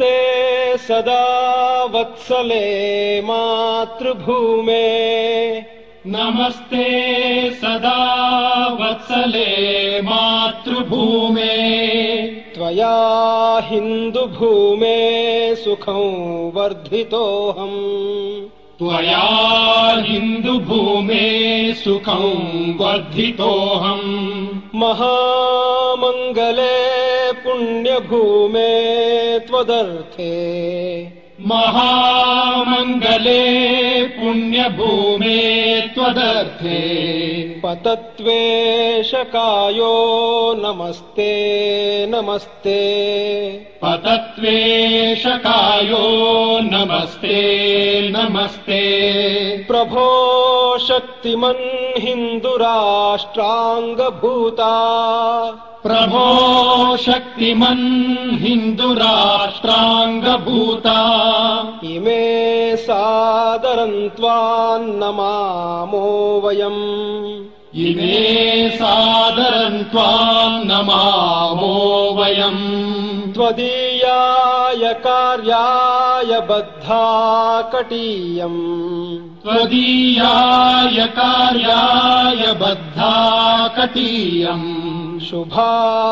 नमस्ते सदा वत्सले मातृभूमे नमस्ते सदा वत्सले मातृभूमे त्वया हिन्दुभूमे सुखं वर्धितोऽहम् त्वया हिन्दुभूमे सुखं वर्धितोऽहम् महामङ्गले पुण्यभूमे त्वदर्थे महामङ्गले पुण्यभूमे त्वदर्थे पतत्वेशकायो नमस्ते नमस्ते पतत्वेशकायो नमस्ते नमस्ते प्रभो शक्तिमन् हिन्दुराष्ट्राङ्गभूता प्रभो शक्तिमन् हिन्दुराष्ट्राङ्गभूता इमे सादरं त्वां नमामो वयम् इमे सादरं त्वां नमामो वयम् त्वदीयाय कार्याय बद्धा कटीयम् त्वदीयाय कार्याय बद्धा कटीयम्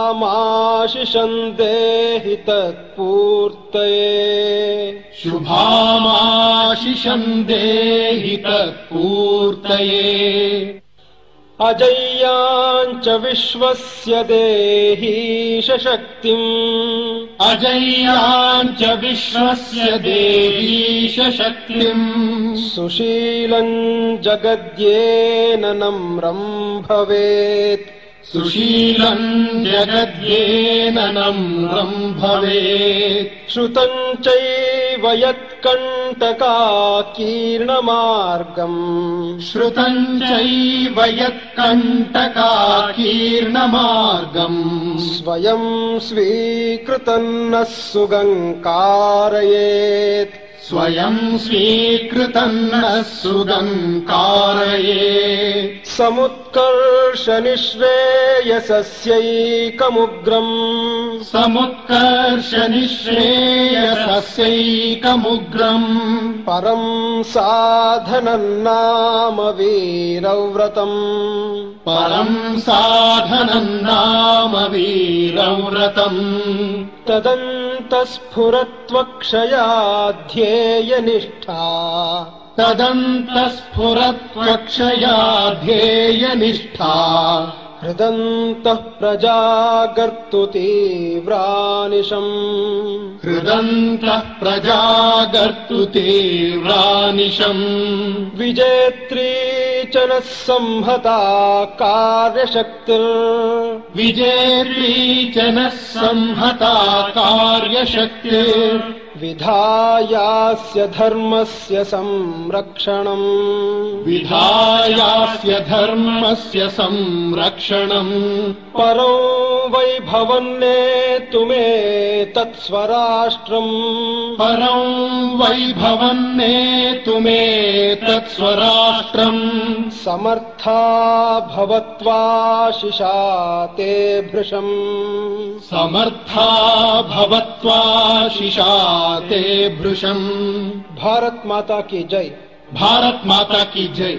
शुभामाशिषं देहि तत्पूर्तये शुभामाशिषं देहि तत्पूर्तये अजय्याञ्च विश्वस्य देहीश शक्तिम् अजय्याञ्च विश्वस्य देहीश शक्तिम् सुशीलं जगद्येन नम्रं भवेत् सुशीलं जगद्येन नम्रं भवेत् श्रुतं चैव यत्कण्टकाकीर्णमार्गम् श्रुतं चैव यत्कण्टकाकीर्णमार्गम् स्वयं स्वीकृतं नः सुगङ्कारयेत् स्वयं स्वीकृतं नः सुगङ्कारयेत् समुत्कर्षनिःश्रेयसस्यैकमुग्रम् समुत्कर्षनिःश्रेयसस्यैकमुग्रम् परं साधनं नाम वीरव्रतम् परं साधनं नाम वीरव्रतम् तदन्तस्फुरत्वक्षयाध्येयनिष्ठा तदन्तस्फुरत्वक्षया ध्येयनिष्ठा हृदन्तः प्रजागर्तु तीव्रानिशम् हृदन्तः प्रजागर्तु तीव्रानिशम् विजेत्री च नः संहता कार्यशक्तिर् विजेत्री च नः संहता कार्यशक्तिर् विधायास्य धर्मस्य संरक्षणम् विधायास्य धर्मस्य संरक्षणम् परो वैभवन्नेतुमे तत्स्वराष्ट्रम् परं वैभवन्नेतुमे तत्स्वराष्ट्रम् समर्था भवत्वाशिषा ते भृशम् समर्था भवत्वाशिषा ते भृशम् भारत माता की जय। भारत माता की जय।